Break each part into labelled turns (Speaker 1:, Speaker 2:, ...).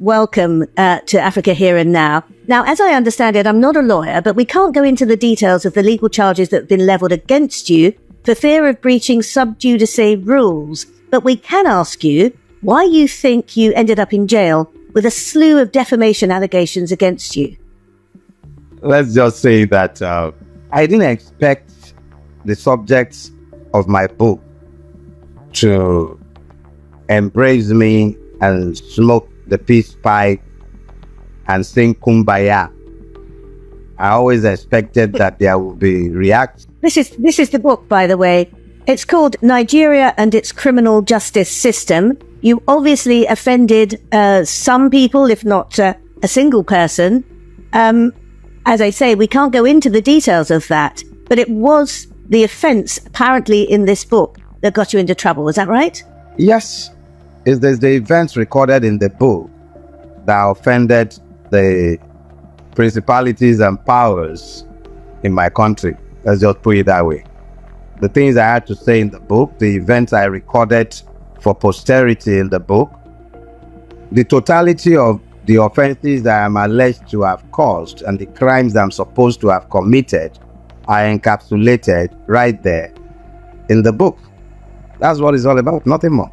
Speaker 1: welcome to Africa Here and Now. Now, as I understand it, I'm not a lawyer, but we can't go into the details of the legal charges that have been levelled against you for fear of breaching sub judice rules. But we can ask you why you think you ended up in jail with a slew of defamation allegations against you.
Speaker 2: Let's just say that I didn't expect the subjects of my book to embrace me and smoke the peace pipe and sing Kumbaya. I always expected that there would be reaction.
Speaker 1: This is the book, by the way. It's called Nigeria and Its Criminal Justice System. You obviously offended some people, if not a single person. As I say, we can't go into the details of that, but it was the offence apparently in this book that got you into trouble. Is that right?
Speaker 2: Yes. It's the events recorded in the book that offended the principalities and powers in my country. Let's just put it that way. The things I had to say in the book, the events I recorded for posterity in the book, the totality of the offenses that I'm alleged to have caused and the crimes that I'm supposed to have committed are encapsulated right there in the book. That's what it's all about, nothing more.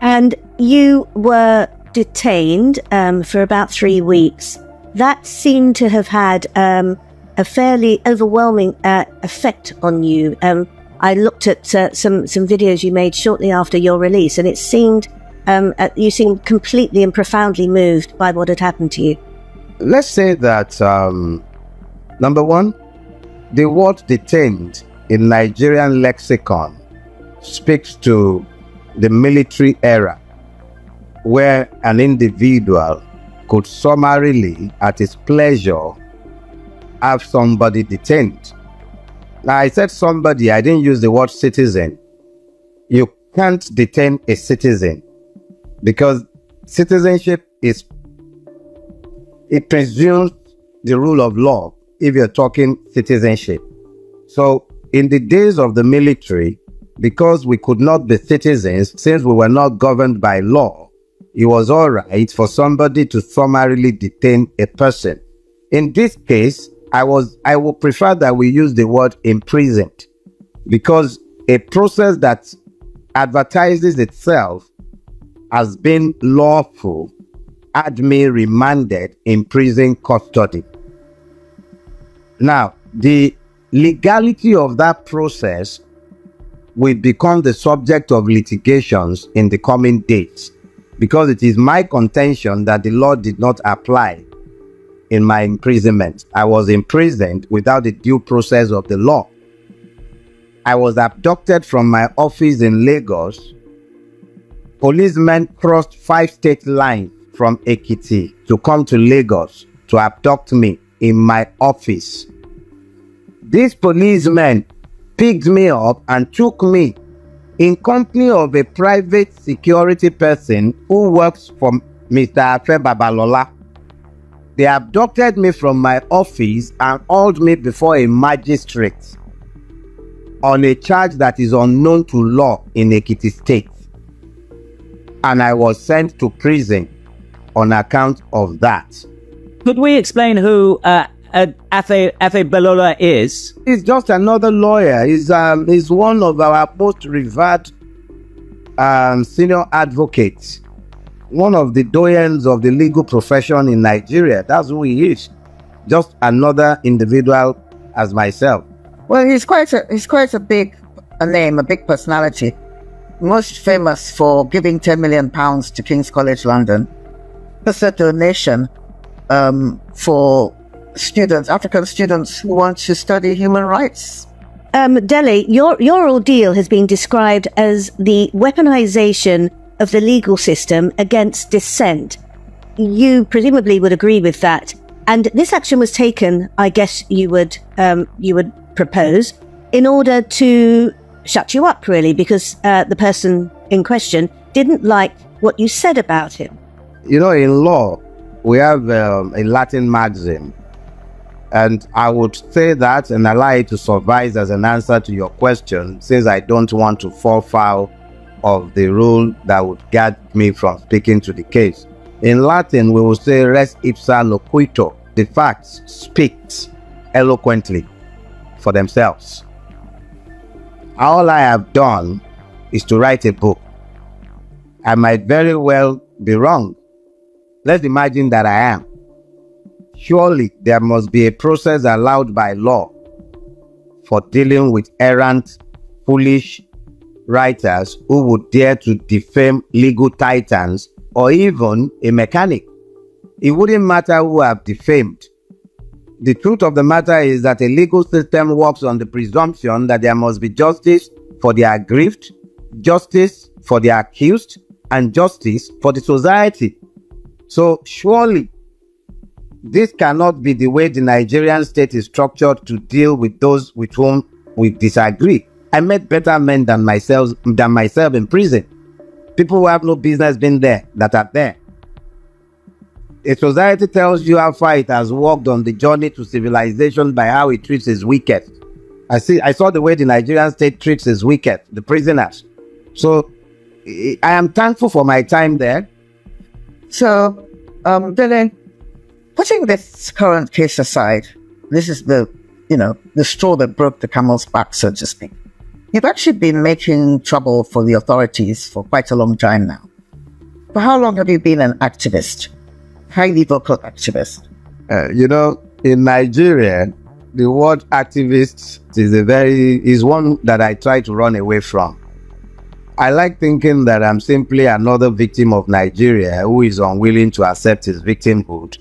Speaker 1: And you were detained for about 3 weeks. That seemed to have had a fairly overwhelming effect on you. I looked at some videos you made shortly after your release, and it seemed you seemed completely and profoundly moved by what had happened to you.
Speaker 2: Let's say that, number one, the word detained in Nigerian lexicon speaks to the military era, where an individual could summarily, at his pleasure, have somebody detained. Now, I said somebody, I didn't use the word citizen. You can't detain a citizen because citizenship it presumes the rule of law if you're talking citizenship. So in the days of the military, because we could not be citizens, since we were not governed by law, it was all right for somebody to summarily detain a person. In this case, I would prefer that we use the word imprisoned, because a process that advertises itself as being lawful had me remanded in prison custody. Now, the legality of that process will become the subject of litigations in the coming days, because it is my contention that the law did not apply in my imprisonment. I was imprisoned without the due process of the law. I was abducted from my office in Lagos. Policemen crossed 5 state lines from Ekiti to come to Lagos to abduct me in my office. These policemen picked me up and took me in company of a private security person who works for Mr. Afe Babalola. They abducted me from my office and hauled me before a magistrate on a charge that is unknown to law in Ekiti State. And I was sent to prison on account of that.
Speaker 3: Could we explain who Afe Balola is?
Speaker 2: He's just another lawyer. He's one of our most revered senior advocates. One of the doyens of the legal profession in Nigeria. That's who he is. Just another individual as myself.
Speaker 4: Well, he's quite a big name, a big personality. Most famous for giving £10 million to King's College London. It's a donation for students, African students who want to study human rights.
Speaker 1: Dele, your ordeal has been described as the weaponization of the legal system against dissent. You presumably would agree with that. And this action was taken, I guess you would propose, in order to shut you up, really, because the person in question didn't like what you said about him.
Speaker 2: You know, in law, we have a Latin maxim, and I would say that and allow it to suffice as an answer to your question, since I don't want to fall foul of the rule that would guard me from speaking to the case. In Latin, we will say res ipsa loquitur. The facts speak eloquently for themselves. All I have done is to write a book. I might very well be wrong. Let's imagine that I am. Surely there must be a process allowed by law for dealing with errant, foolish writers who would dare to defame legal titans or even a mechanic. It wouldn't matter who have defamed. The truth of the matter is that a legal system works on the presumption that there must be justice for the aggrieved, justice for the accused, and justice for the society. So surely this cannot be the way the Nigerian state is structured to deal with those with whom we disagree. I met better men than myself in prison. People who have no business being there that are there. A society tells you how far it has walked on the journey to civilization by how it treats its wicked. I saw the way the Nigerian state treats its wicked, the prisoners. So I am thankful for my time there.
Speaker 4: So, Dele, putting this current case aside, this is the straw that broke the camel's back, so to speak. You've actually been making trouble for the authorities for quite a long time now. For how long have you been an activist? Highly vocal activist?
Speaker 2: In Nigeria, the word activist is one that I try to run away from. I like thinking that I'm simply another victim of Nigeria who is unwilling to accept his victimhood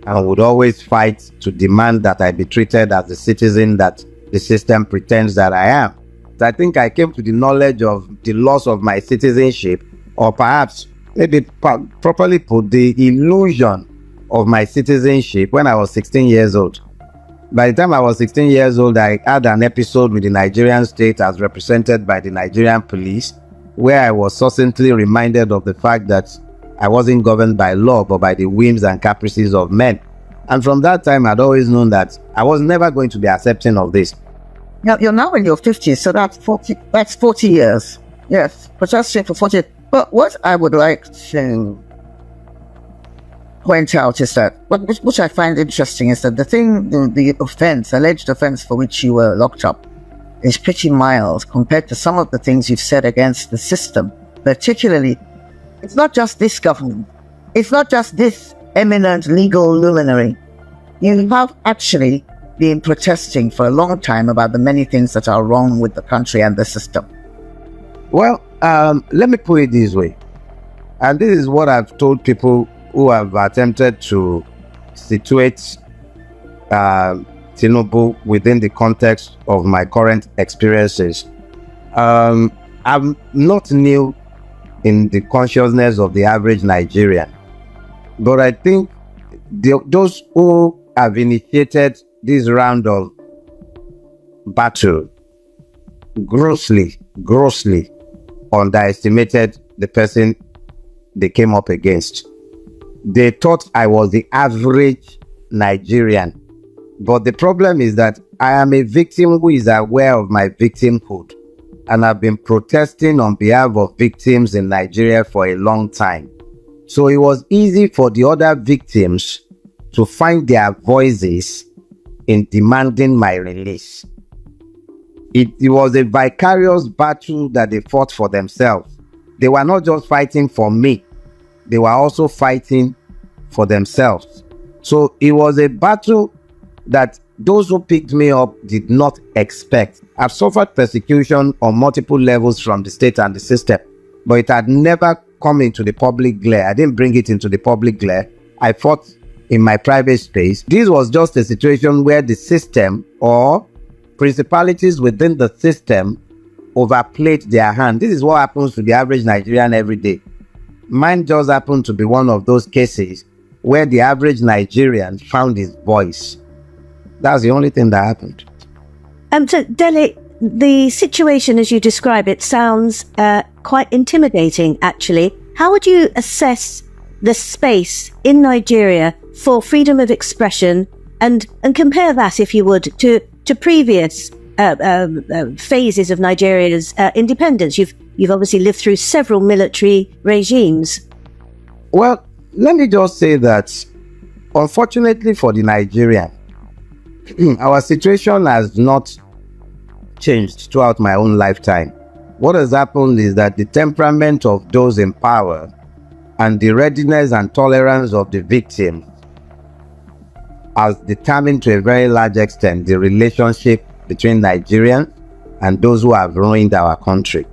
Speaker 2: and would always fight to demand that I be treated as the citizen that the system pretends that I am. I think I came to the knowledge of the loss of my citizenship, or perhaps, maybe properly put, the illusion of my citizenship when I was 16 years old. By the time I was 16 years old, I had an episode with the Nigerian state as represented by the Nigerian police, where I was succinctly reminded of the fact that I wasn't governed by law, but by the whims and caprices of men. And from that time, I'd always known that I was never going to be accepting of this.
Speaker 4: Now, you're now in your 50s, so that's 40 years. Yes, protesting for 40 years. But what I would like to point out is that, which I find interesting, is that the alleged offense for which you were locked up is pretty mild compared to some of the things you've said against the system. Particularly, it's not just this government. It's not just this eminent legal luminary. You have actually been protesting for a long time about the many things that are wrong with the country and the system.
Speaker 2: Well, let me put it this way. And this is what I've told people who have attempted to situate Tinubu within the context of my current experiences. I'm not new in the consciousness of the average Nigerian, but I think those who have initiated this round of battle grossly underestimated the person they came up against. They thought I was the average Nigerian. But the problem is that I am a victim who is aware of my victimhood. And I've been protesting on behalf of victims in Nigeria for a long time. So it was easy for the other victims to find their voices in demanding my release. It was a vicarious battle that they fought for themselves. They were not just fighting for me. They were also fighting for themselves. So it was a battle that those who picked me up did not expect. I've suffered persecution on multiple levels from the state and the system, but it had never come into the public glare. I didn't bring it into the public glare. I fought in my private space. This was just a situation where the system or principalities within the system overplayed their hand. This is what happens to the average Nigerian every day. Mine just happened to be one of those cases where the average Nigerian found his voice. That's the only thing that happened.
Speaker 1: So, Dele, the situation as you describe it sounds quite intimidating, actually. How would you assess the space in Nigeria for freedom of expression and compare that, if you would, to previous phases of Nigeria's independence? You've obviously lived through several military regimes.
Speaker 2: Well, let me just say that, unfortunately for the Nigerian, our situation has not changed throughout my own lifetime. What has happened is that the temperament of those in power and the readiness and tolerance of the victim has determined to a very large extent the relationship between Nigerians and those who have ruined our country.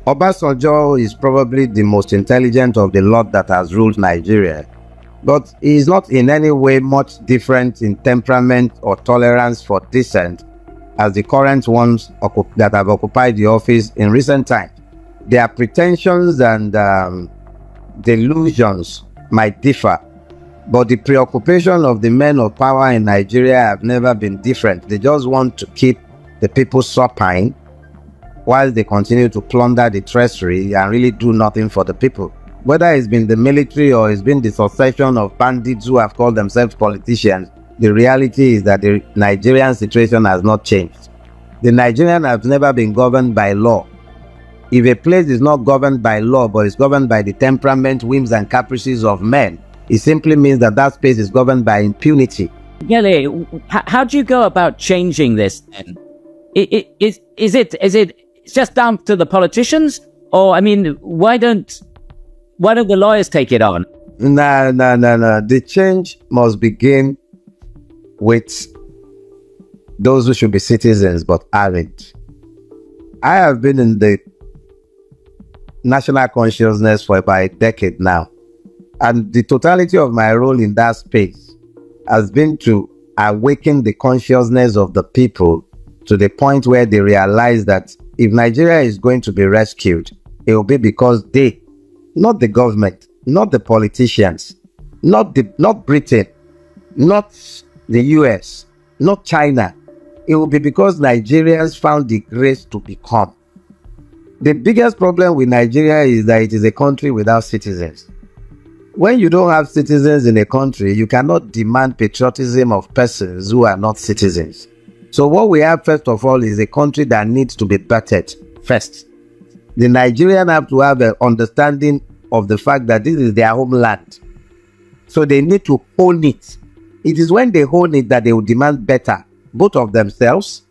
Speaker 2: Obasanjo is probably the most intelligent of the lot that has ruled Nigeria, but he is not in any way much different in temperament or tolerance for dissent as the current ones that have occupied the office in recent times. Their pretensions and delusions might differ, but the preoccupation of the men of power in Nigeria have never been different. They just want to keep the people supine while they continue to plunder the treasury and really do nothing for the people. Whether it's been the military or it's been the succession of bandits who have called themselves politicians, the reality is that the Nigerian situation has not changed. The Nigerian has never been governed by law. If a place is not governed by law but is governed by the temperament, whims and caprices of men, it simply means that that space is governed by impunity.
Speaker 3: Dele, how do you go about changing this then? Is it just down to the politicians? Or, I mean, why don't the lawyers take it on?
Speaker 2: No. The change must begin with those who should be citizens but aren't. I have been in the national consciousness for about a decade now, and the totality of my role in that space has been to awaken the consciousness of the people to the point where they realize that if Nigeria is going to be rescued, it will be because they, not the government, not the politicians, not Britain, not the US, not China. It will be because Nigerians found the grace to become. The biggest problem with Nigeria is that it is a country without citizens. When you don't have citizens in a country, you cannot demand patriotism of persons who are not citizens. So what we have first of all is a country that needs to be bettered first. The Nigerians have to have an understanding of the fact that this is their homeland. So they need to own it. It is when they own it that they will demand better, both of themselves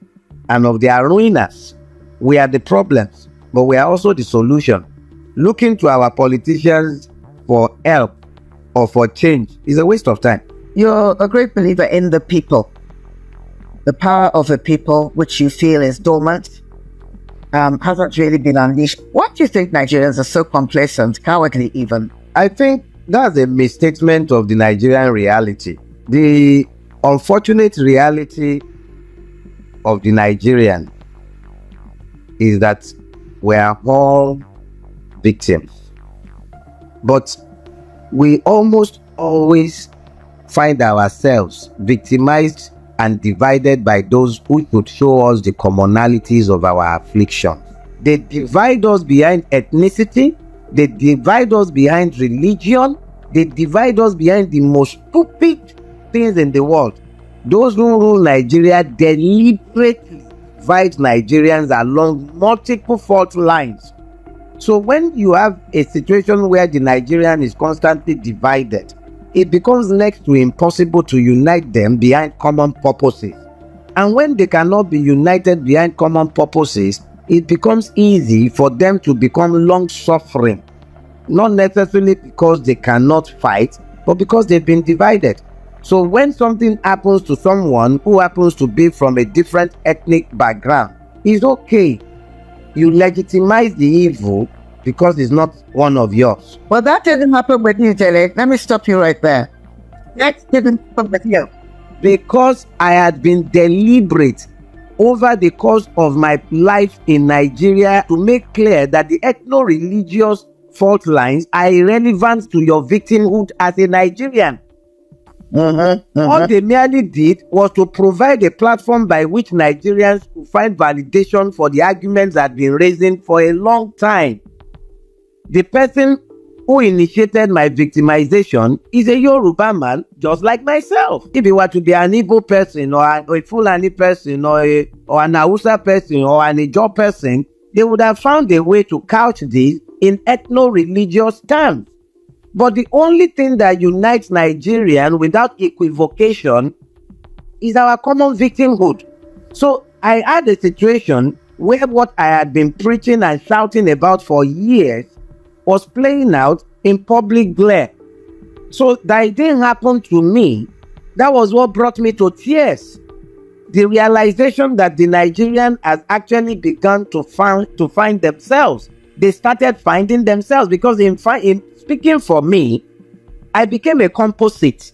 Speaker 2: and of their ruiners. We are the problems, but we are also the solution. Looking to our politicians for help or for change is a waste of time.
Speaker 4: You're a great believer in the people. The power of the people, which you feel is dormant, hasn't really been unleashed. Why do you think Nigerians are so complacent, cowardly even?
Speaker 2: I think that's a misstatement of the Nigerian reality. The unfortunate reality of the Nigerian is that we are all victims. But we almost always find ourselves victimized and divided by those who could show us the commonalities of our affliction. They divide us behind ethnicity, they divide us behind religion, they divide us behind the most stupid things in the world. Those who rule Nigeria deliberately divide Nigerians along multiple fault lines. So when you have a situation where the Nigerian is constantly divided, it becomes next to impossible to unite them behind common purposes. And when they cannot be united behind common purposes, it becomes easy for them to become long-suffering. Not necessarily because they cannot fight, but because they've been divided. So when something happens to someone who happens to be from a different ethnic background, it's okay. You legitimize the evil because it's not one of yours.
Speaker 4: Well, that didn't happen with you, Dele. Let me stop you right there. That didn't happen with you.
Speaker 2: Because I had been deliberate over the course of my life in Nigeria to make clear that the ethno-religious fault lines are irrelevant to your victimhood as a Nigerian. All they merely did was to provide a platform by which Nigerians could find validation for the arguments that had been raising for a long time. The person who initiated my victimization is a Yoruba man just like myself. If he were to be an Igbo person or a Fulani person or an Hausa person or an Ijaw person, they would have found a way to couch this in ethno-religious terms. But the only thing that unites Nigerians without equivocation is our common victimhood. So I had a situation where what I had been preaching and shouting about for years was playing out in public glare. So that it didn't happen to me, that was what brought me to tears. The realization that the Nigerian has actually begun to find themselves. They started finding themselves because in speaking for me, I became a composite.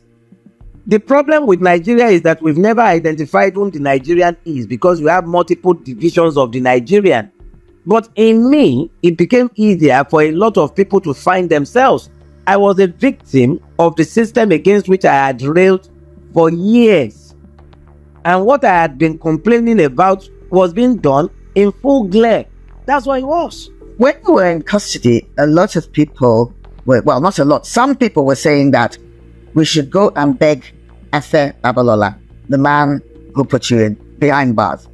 Speaker 2: The problem with Nigeria is that we've never identified whom the Nigerian is because we have multiple divisions of the Nigerian. But in me, it became easier for a lot of people to find themselves. I was a victim of the system against which I had railed for years. And what I had been complaining about was being done in full glare. That's what it was.
Speaker 4: When you were in custody, a lot of people were, well, not a lot, some people were saying that we should go and beg Afe Babalola, the man who put you in behind bars.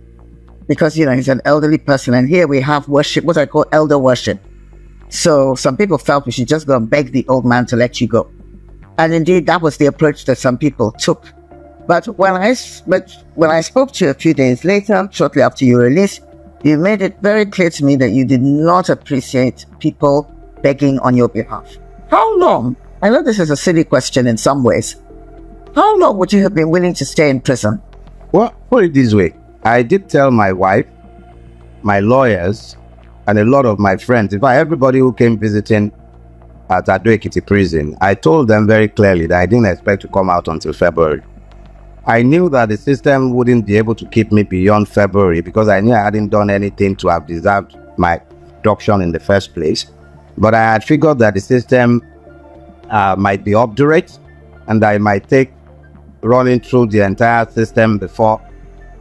Speaker 4: Because, you know, he's an elderly person, and here we have worship, what I call elder worship. So some people felt we should just go and beg the old man to let you go. And indeed, that was the approach that some people took. But when I spoke to you a few days later, shortly after your release, you made it very clear to me that you did not appreciate people begging on your behalf. How long? I know this is a silly question in some ways. How long would you have been willing to stay in prison?
Speaker 2: Well, put it this way. I did tell my wife, my lawyers, and a lot of my friends, in fact, everybody who came visiting at Abducted prison, I told them very clearly that I didn't expect to come out until February. I knew that the system wouldn't be able to keep me beyond February because I knew I hadn't done anything to have deserved my abduction in the first place. But I had figured that the system might be obdurate and that it might take running through the entire system before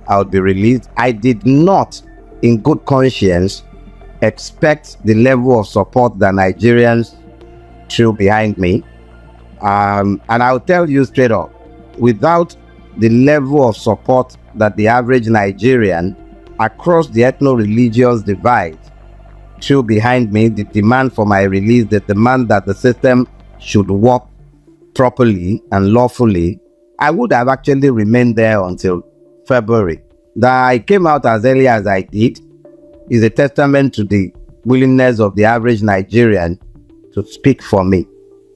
Speaker 2: I would be released. I did not, in good conscience, expect the level of support that Nigerians threw behind me. And I'll tell you straight up, without the level of support that the average Nigerian across the ethno-religious divide threw behind me, the demand for my release, the demand that the system should work properly and lawfully, I would have actually remained there until February. That I came out as early as I did is a testament to the willingness of the average Nigerian to speak for me.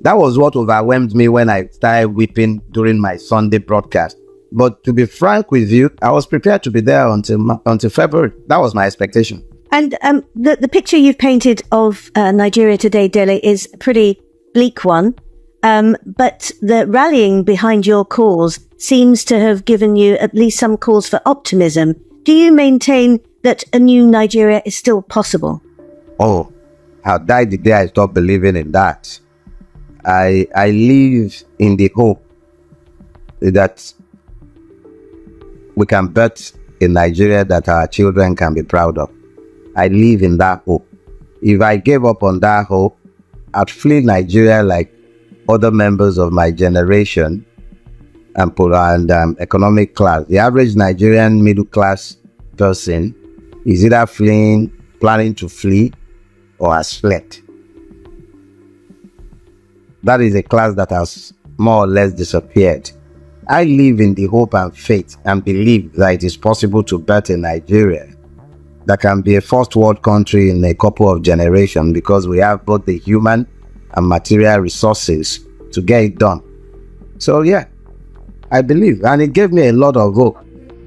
Speaker 2: That was what overwhelmed me when I started weeping during my Sunday broadcast. But to be frank with you, I was prepared to be there until February. That was my expectation.
Speaker 1: And the picture you've painted of Nigeria today, Dele, is a pretty bleak one. But the rallying behind your cause seems to have given you at least some cause for optimism. Do you maintain that a new Nigeria is still possible?
Speaker 2: Oh, I died the day I stopped believing in that. I live in the hope that we can birth a Nigeria that our children can be proud of. I live in that hope. If I gave up on that hope, I'd flee Nigeria like other members of my generation and economic class. The average Nigerian middle class person is either fleeing, planning to flee, or has fled. That is a class that has more or less disappeared. I live in the hope and faith and believe that it is possible to birth a Nigeria that can be a first world country in a couple of generations because we have both the human and material resources to get it done. So yeah, I believe, and it gave me a lot of hope.